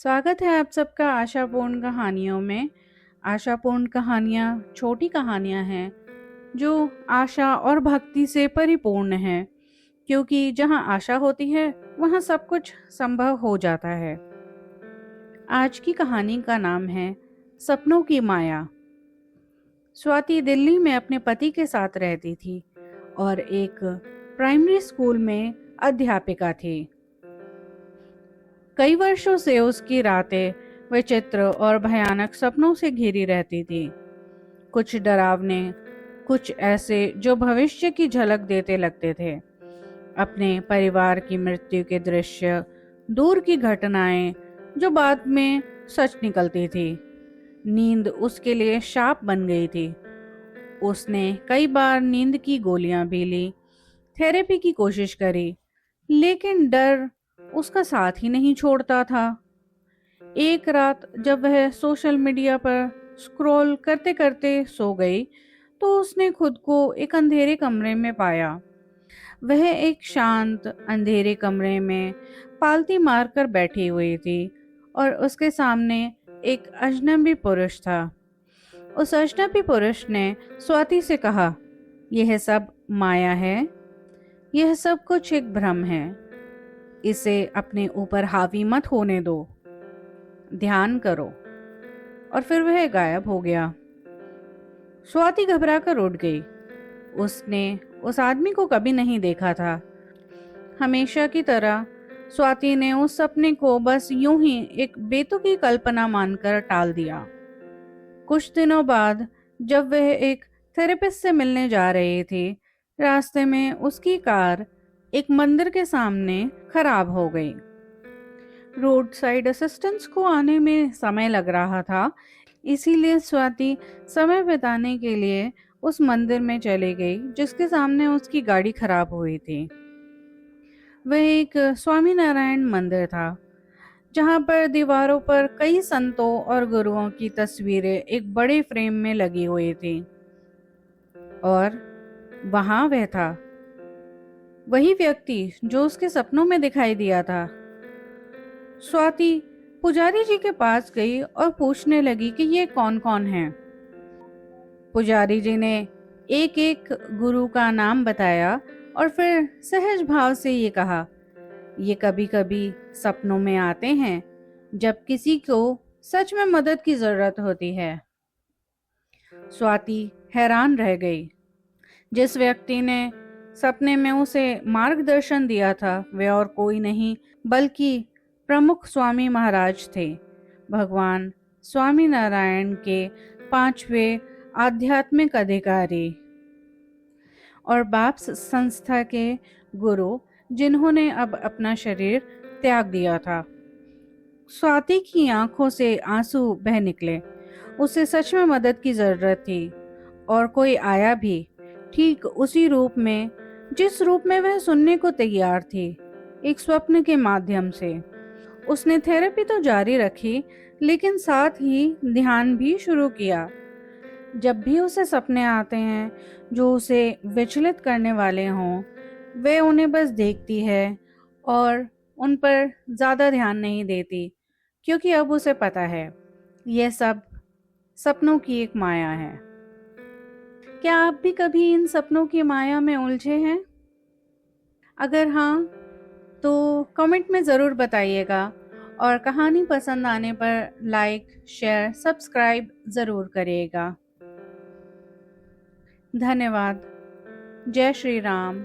स्वागत है आप सबका आशापूर्ण कहानियों में। आशापूर्ण कहानियाँ छोटी कहानियाँ हैं जो आशा और भक्ति से परिपूर्ण हैं, क्योंकि जहाँ आशा होती है वहाँ सब कुछ संभव हो जाता है। आज की कहानी का नाम है सपनों की माया। स्वाति दिल्ली में अपने पति के साथ रहती थी और एक प्राइमरी स्कूल में अध्यापिका थी। कई वर्षों से उसकी रातें विचित्र और भयानक सपनों से घिरी रहती थी। कुछ डरावने, कुछ ऐसे जो भविष्य की झलक देते लगते थे। अपने परिवार की मृत्यु के दृश्य, दूर की घटनाएं जो बाद में सच निकलती थी। नींद उसके लिए शाप बन गई थी। उसने कई बार नींद की गोलियां भी ली, थेरेपी की कोशिश करी, लेकिन डर उसका साथ ही नहीं छोड़ता था। एक रात जब वह सोशल मीडिया पर स्क्रॉल करते करते सो गई, तो उसने खुद को एक अंधेरे कमरे में पाया। वह एक शांत अंधेरे कमरे में पालती मारकर बैठी हुई थी और उसके सामने एक अजनबी पुरुष था। उस अजनबी पुरुष ने स्वाति से कहा, यह सब माया है, यह सब कुछ एक भ्रम है, इसे अपने ऊपर हावी मत होने दो, ध्यान करो। और फिर वह गायब हो गया। स्वाति घबराकर उठ गई। उसने उस आदमी को कभी नहीं देखा था। हमेशा की तरह स्वाति ने उस सपने को बस यूं ही एक बेतुकी कल्पना मानकर टाल दिया। कुछ दिनों बाद जब वह एक थेरेपिस्ट से मिलने जा रही थी, रास्ते में उसकी कार एक मंदिर के सामने खराब हो गई। रोड साइड असिस्टेंस को आने में समय लग रहा था, इसीलिए स्वाति समय बिताने के लिए उस मंदिर में चली गई जिसके सामने उसकी गाड़ी खराब हुई थी। वह एक स्वामी नारायण मंदिर था, जहां पर दीवारों पर कई संतों और गुरुओं की तस्वीरें एक बड़े फ्रेम में लगी हुई थी। और वहां वह था, वही व्यक्ति जो उसके सपनों में दिखाई दिया था। स्वाति पुजारी जी के पास गई और पूछने लगी कि ये कौन कौन है। पुजारी जी ने एक एक गुरु का नाम बताया और फिर सहज भाव से ये कहा, ये कभी कभी सपनों में आते हैं जब किसी को सच में मदद की जरूरत होती है। स्वाति हैरान रह गई। जिस व्यक्ति ने सपने में उसे मार्गदर्शन दिया था वे और कोई नहीं बल्कि प्रमुख स्वामी महाराज थे, भगवान स्वामी नारायण के पांचवें आध्यात्मिक अधिकारी और बाप्स संस्था के गुरु, जिन्होंने अब अपना शरीर त्याग दिया था। स्वाति की आंखों से आंसू बह निकले। उसे सच में मदद की जरूरत थी और कोई आया भी, ठीक उसी रूप में जिस रूप में वह सुनने को तैयार थी, एक स्वप्न के माध्यम से। उसने थेरेपी तो जारी रखी, लेकिन साथ ही ध्यान भी शुरू किया। जब भी उसे सपने आते हैं जो उसे विचलित करने वाले हों, वे उन्हें बस देखती है और उन पर ज्यादा ध्यान नहीं देती, क्योंकि अब उसे पता है यह सब सपनों की एक माया है। क्या आप भी कभी इन सपनों की माया में उलझे हैं? अगर हाँ, तो कमेंट में ज़रूर बताइएगा और कहानी पसंद आने पर लाइक, शेयर, सब्सक्राइब ज़रूर करिएगा। धन्यवाद। जय श्री राम।